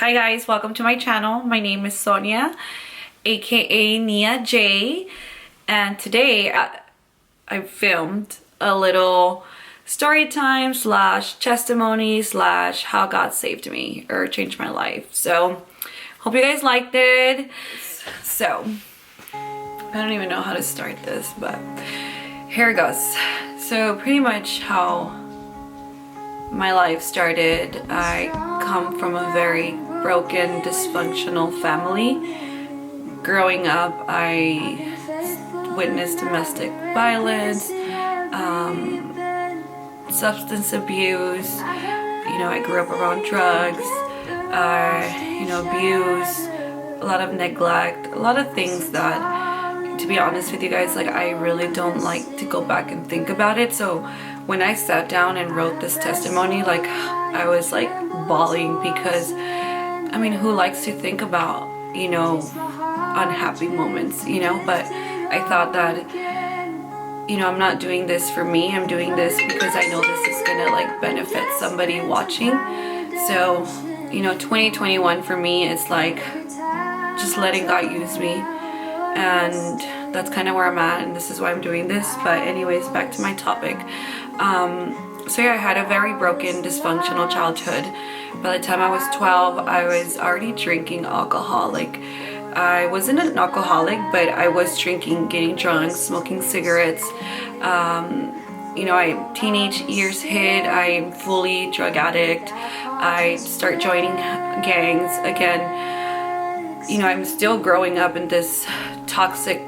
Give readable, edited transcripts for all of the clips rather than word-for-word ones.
Hi guys, welcome to my channel. My name is Sonia, aka Nia J, and today I filmed a little story time slash testimony slash how God saved me or changed my life. So hope you guys liked it. So I don't even know how to start this, but here it goes. So pretty much how my life started. I come from a very broken, dysfunctional family. Growing up, I witnessed domestic violence, substance abuse. I grew up around drugs, abuse, a lot of neglect, a lot of things that, to be honest with you guys, like I really don't like to go back and think about it. So when I sat down and wrote this testimony, like I was like bawling because I mean, who likes to think about, unhappy moments, but I thought that, I'm not doing this for me. I'm doing this because I know this is gonna like benefit somebody watching. So, 2021 for me is like just letting God use me. And that's kind of where I'm at, and this is why I'm doing this. But anyways, back to my topic. So yeah, I had a very broken, dysfunctional childhood. By the time I was 12, I was already drinking alcohol. Like, I wasn't an alcoholic, but I was drinking, getting drunk, smoking cigarettes. Teenage years hit, I'm fully drug addict. I start joining gangs again. I'm still growing up in this toxic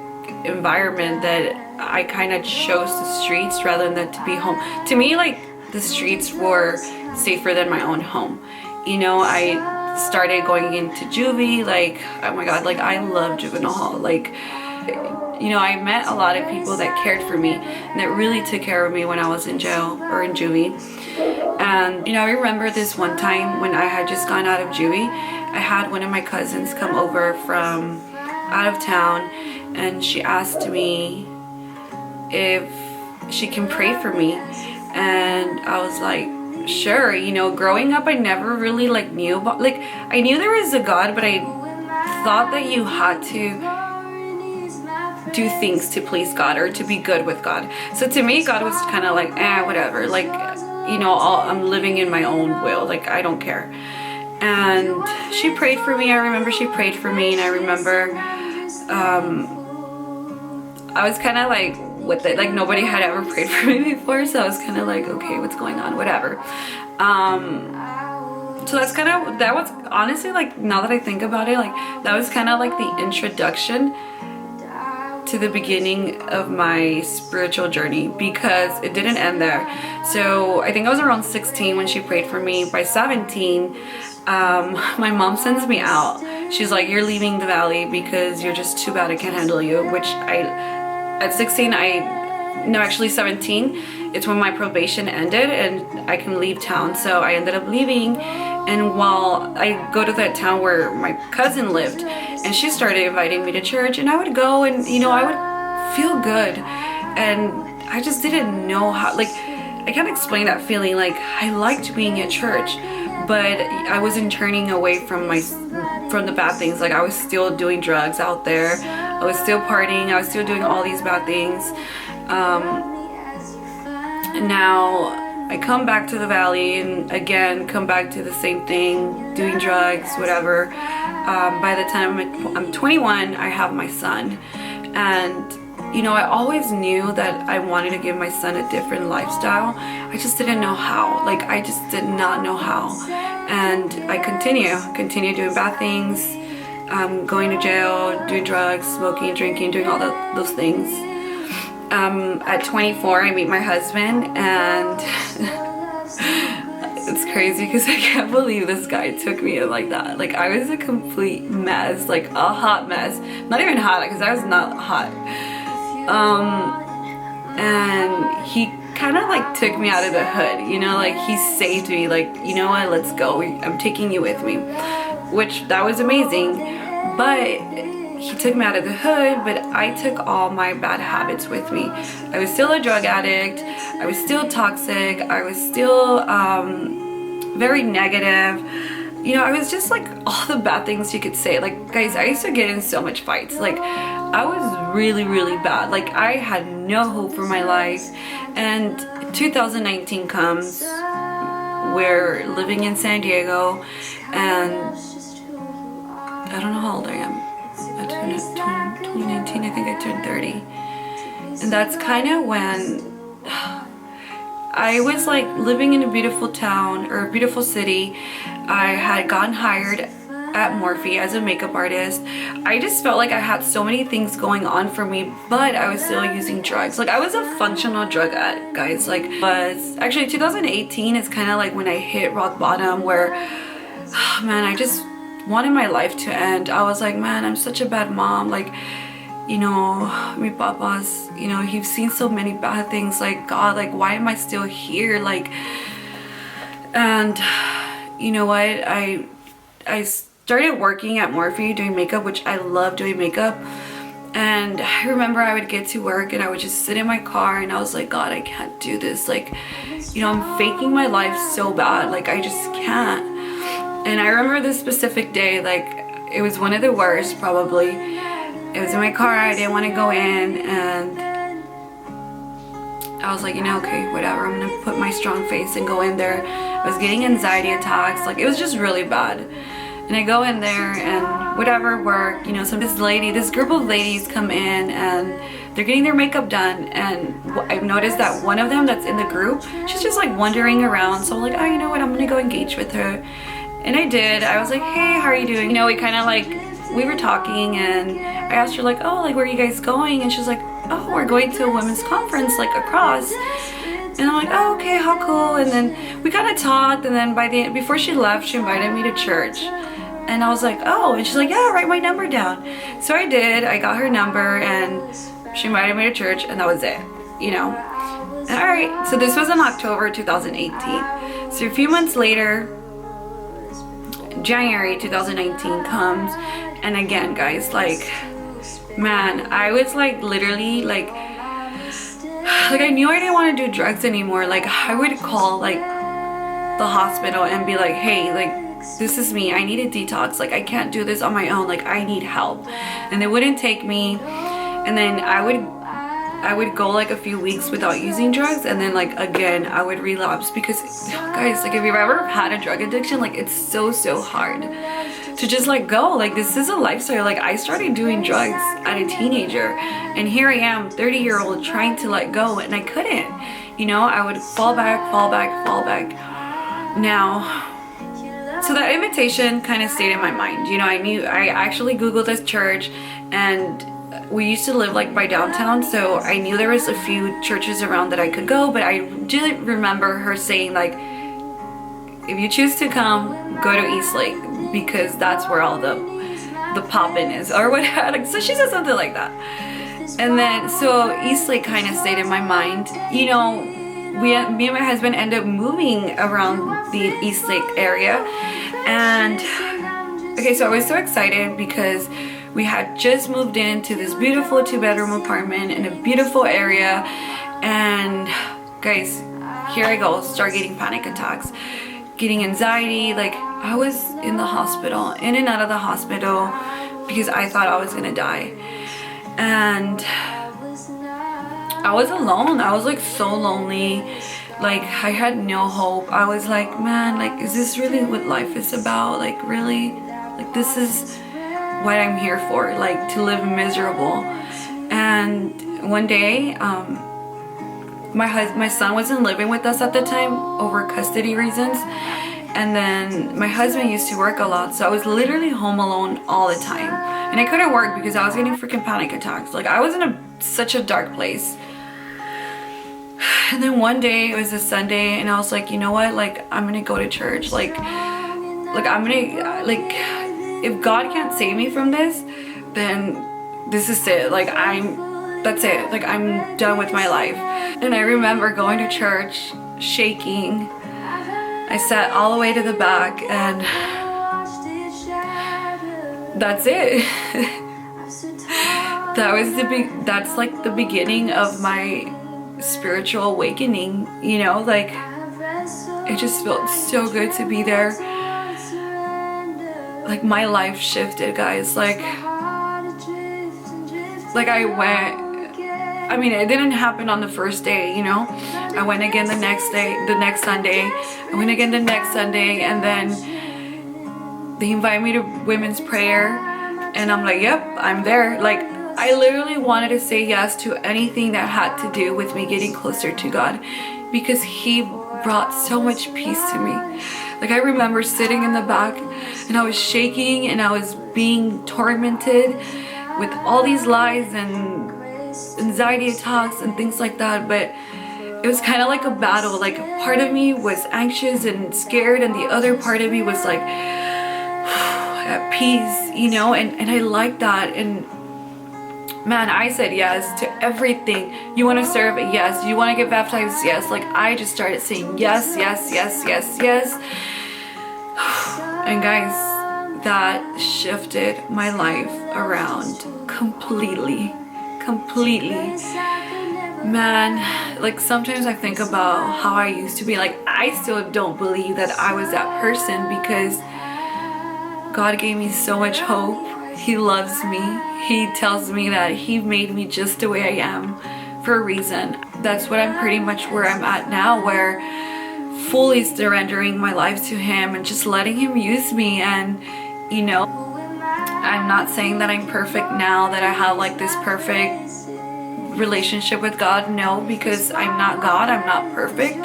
environment that I kind of chose the streets rather than to be home. To me, like, the streets were safer than my own home. I started going into juvie, like, oh my god, like I love juvenile hall. Like, I met a lot of people that cared for me and that really took care of me when I was in jail or in juvie. And I remember this one time when I had just gone out of juvie, I had one of my cousins come over from out of town, and she asked me if she can pray for me. And I was like, sure. Growing up, I never really like knew about, like, I knew there was a God, but I thought that you had to do things to please God or to be good with God. So to me, God was kind of like, whatever, like, I'm living in my own will, like I don't care. And she prayed for me. I remember she prayed for me, and I remember I was kind of like with it, like nobody had ever prayed for me before, so I was kind of like, okay, what's going on, whatever. So that was honestly, like, now that I think about it, like that was kind of like the introduction to the beginning of my spiritual journey, because it didn't end there. So I think I was around 16 when she prayed for me. By 17, my mom sends me out. She's like, you're leaving the valley because you're just too bad, I can't handle you. Which at 16, 17, it's when my probation ended and I can leave town. So I ended up leaving, and while I go to that town where my cousin lived, and she started inviting me to church, and I would go, and I would feel good, and I just didn't know how, like, I can't explain that feeling. Like, I liked being at church, but I wasn't turning away from the bad things. Like, I was still doing drugs out there, I was still partying, I was still doing all these bad things. And now I come back to the valley and again come back to the same thing, doing drugs, whatever. By the time I'm 21, I have my son, and I always knew that I wanted to give my son a different lifestyle. I just didn't know how. Like, I just did not know how. And I continue doing bad things, going to jail, doing drugs, smoking, drinking, doing all those things. At 24, I meet my husband, and it's crazy because I can't believe this guy took me in like that. Like, I was a complete mess, like a hot mess. Not even hot, because I was not hot. And he kind of like took me out of the hood, like he saved me, like, you know what, let's go, I'm taking you with me, which that was amazing. But he took me out of the hood, but I took all my bad habits with me. I was still a drug addict, I was still toxic, I was still very negative. you know, I was just like all the bad things you could say. Like, guys, I used to get in so much fights. Like, I was really, really bad. Like, I had no hope for my life. And 2019 comes, we're living in San Diego, and I don't know how old I am. I turned 2019, I think I turned 30. And that's kind of when I was like living in a beautiful town, or a beautiful city. I had gotten hired at Morphe as a makeup artist. I just felt like I had so many things going on for me, but I was still using drugs. Like, I was a functional drug addict, guys. Like, was actually 2018 is kind of like when I hit rock bottom, where, man, I just wanted my life to end. I was like, man, I'm such a bad mom. Like, you know, my papa's, you know, he's seen so many bad things. Like, God, like, why am I still here? Like, and you know what? I started working at Morphe doing makeup, which I love doing makeup. And I remember I would get to work and I would just sit in my car and I was like, God, I can't do this. Like, you know, I'm faking my life so bad. Like, I just can't. And I remember this specific day, like, it was one of the worst, probably. It was in my car, I didn't want to go in, and I was like, you know, okay, whatever, I'm gonna put my strong face and go in there. I was getting anxiety attacks, like, it was just really bad. And I go in there and whatever, work, you know, this group of ladies come in and they're getting their makeup done, and I've noticed that one of them that's in the group, she's just like wandering around. So I'm like, oh, you know what, I'm gonna go engage with her. And I did. I was like, hey, how are you doing? You know, we kind of like, we were talking, and I asked her like, oh, like, where are you guys going? And she's like, oh, we're going to a women's conference like across. And I'm like, oh, okay, how cool. And then we kind of talked, and then before she left, she invited me to church. And I was like, oh, and she's like, yeah, write my number down. So I did. I got her number, and she invited me to church, and that was it, you know. All right, so this was in October 2018. So a few months later, January 2019 comes, and again, guys, like, man, I was like literally like I knew I didn't want to do drugs anymore. Like, I would call like the hospital and be like, hey, like, this is me, I need a detox, like, I can't do this on my own, like, I need help. And they wouldn't take me, and then I would go like a few weeks without using drugs, and then like again I would relapse. Because guys, like, if you've ever had a drug addiction, like, it's so hard to just let go. Like, this is a lifestyle. Like, I started doing drugs at a teenager, and here I am, 30-year-old, trying to let go, and I couldn't. You know, I would fall back. Now, so that invitation kind of stayed in my mind. You know, I actually Googled this church, and we used to live like by downtown, so I knew there was a few churches around that I could go. But I did remember her saying, like, if you choose to come, go to East Lake, because that's where all the poppin' is, or whatever. Like, so she said something like that. And then, so East Lake kind of stayed in my mind. You know, me and my husband ended up moving around the East Lake area. And okay, so I was so excited because we had just moved into this beautiful 2-bedroom apartment in a beautiful area. And guys, here I go, start getting panic attacks, getting anxiety. Like, I was in the hospital, in and out of the hospital, because I thought I was gonna die. And I was alone. I was like so lonely. Like, I had no hope. I was like, man, like, is this really what life is about? Like, really? Like, this is what I'm here for, like, to live miserable. And one day, my son wasn't living with us at the time over custody reasons. And then my husband used to work a lot, so I was literally home alone all the time. And I couldn't work because I was getting freaking panic attacks. Like, I was in such a dark place. And then one day, it was a Sunday, and I was like, you know what, like, I'm gonna go to church. Like I'm gonna, like, if God can't save me from this, then this is it. Like, that's it. Like, I'm done with my life. And I remember going to church, shaking. I sat all the way to the back, and that's it. That's like the beginning of my spiritual awakening, you know. Like, it just felt so good to be there. like my life shifted, guys. Like I went, I mean, it didn't happen on the first day, you know. I went again the next day, the next Sunday. I went again the next Sunday, and then they invited me to women's prayer, and I'm like, yep, I'm there. Like, I literally wanted to say yes to anything that had to do with me getting closer to God, because He brought so much peace to me. Like, I remember sitting in the back, and I was shaking, and I was being tormented with all these lies and anxiety attacks and things like that. But it was kind of like a battle. Like, a part of me was anxious and scared, and the other part of me was like at peace, you know. And I liked that. And man, I said yes to everything. You want to serve? Yes. You want to get baptized? Yes. Like, I just started saying yes, yes, yes, yes, yes. And guys, that shifted my life around completely. Man, like, sometimes I think about how I used to be. Like, I still don't believe that I was that person, because God gave me so much hope. He loves me. He tells me that He made me just the way I am for a reason. That's what I'm pretty much where I'm at now, where fully surrendering my life to Him and just letting Him use me. And, you know, I'm not saying that I'm perfect now, that I have like this perfect relationship with God. No, because I'm not God. I'm not perfect.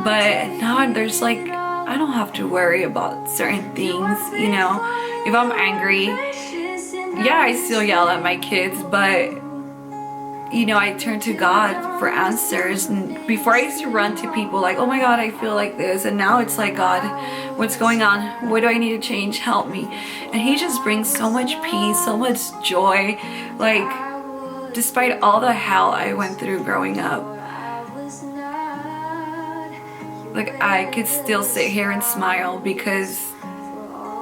But now there's like, I don't have to worry about certain things, you know. If I'm angry, yeah, I still yell at my kids, but, you know, I turn to God for answers. And before, I used to run to people like, oh my God, I feel like this. And now it's like, God, what's going on? What do I need to change? Help me. And He just brings so much peace, so much joy. Like, despite all the hell I went through growing up, like, I could still sit here and smile, because,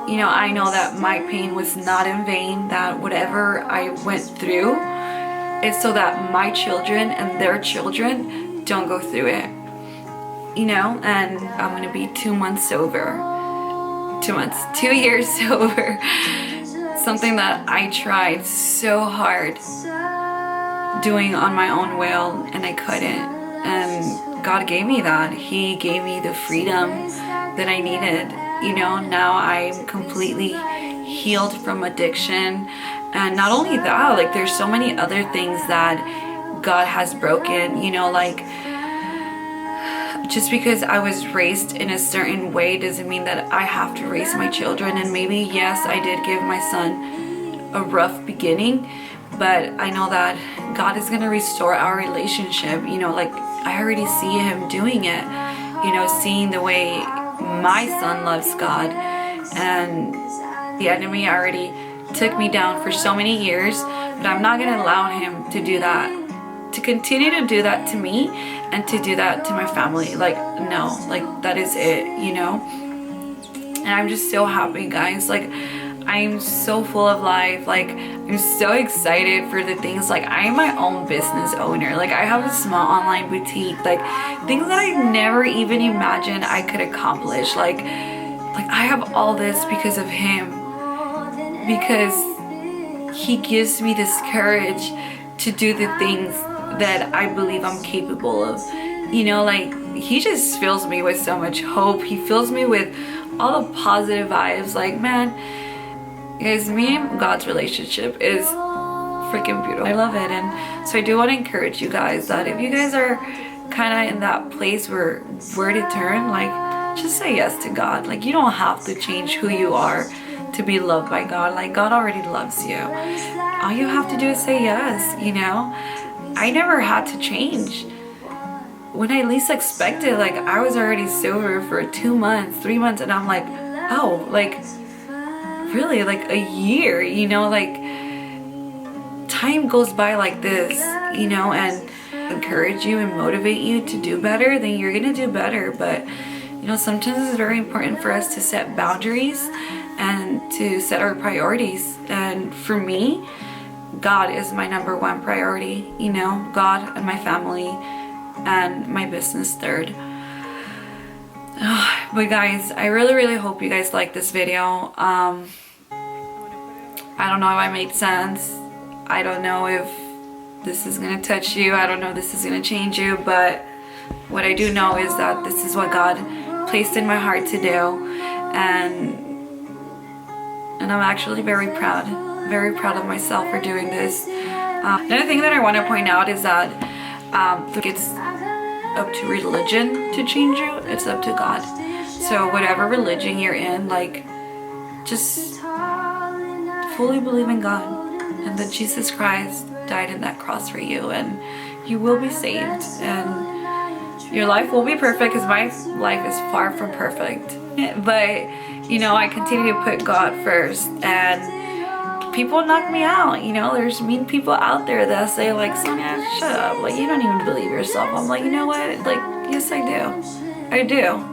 you know, I know that my pain was not in vain, that whatever I went through is so that my children and their children don't go through it, you know. And I'm gonna be 2 months sober. 2 years sober. Something that I tried so hard doing on my own will, and I couldn't. And God gave me that. He gave me the freedom that I needed. You know, now I'm completely healed from addiction. And not only that, like, there's so many other things that God has broken, you know. Like, just because I was raised in a certain way doesn't mean that I have to raise my children. And maybe, yes, I did give my son a rough beginning, but I know that God is going to restore our relationship. You know, like, I already see Him doing it, you know, seeing the way my son loves God. And the enemy already took me down for so many years, but I'm not going to allow him to do that, to continue to do that to me and to do that to my family. Like, no, like, that is it, you know. And I'm just so happy, guys. Like, I'm so full of life. Like, I'm so excited for the things. Like, I'm my own business owner. Like, I have a small online boutique. Like, things that I never even imagined I could accomplish. Like I have all this because of Him. Because He gives me this courage to do the things that I believe I'm capable of. You know, like, He just fills me with so much hope. He fills me with all the positive vibes. Like, man, guys, me and God's relationship is freaking beautiful. I love it. And so I do want to encourage you guys that if you guys are kind of in that place where to turn, like, just say yes to God. Like, you don't have to change who you are to be loved by God. Like, God already loves you. All you have to do is say yes, you know. I never had to change. When I least expected, like, I was already sober for 2 months, 3 months, and I'm like, oh, like, really, like, a year, you know. Like, time goes by like this, you know. And encourage you and motivate you to do better, then you're gonna do better. But, you know, sometimes it's very important for us to set boundaries and to set our priorities. And for me, God is my number one priority, you know. God and my family and my business third. Oh, But guys, I really hope you guys like this video. I don't know if I made sense. I don't know if this is gonna touch you. I don't know if this is gonna change you, but what I do know is that this is what God placed in my heart to do, and I'm actually very proud of myself for doing this. Another thing that I want to point out is that it's up to religion to change you. It's up to God. So whatever religion you're in, like, just fully believe in God and that Jesus Christ died on that cross for you, and you will be saved, and your life will be perfect, because my life is far from perfect. But you know, I continue to put God first, and people knock me out. You know, there's mean people out there that say like, Sonia, shut up, like, you don't even believe yourself. I'm like, you know what, like, yes I do,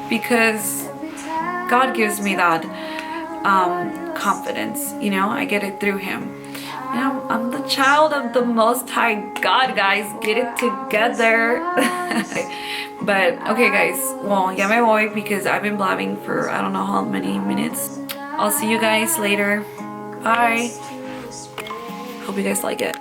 because God gives me that confidence. You know, I get it through Him. You know, I'm the child of the Most High God, guys. Get it together. But okay guys, well, ya me voy because I've been blabbing for I don't know how many minutes. I'll see you guys later. Bye. Hope you guys like it.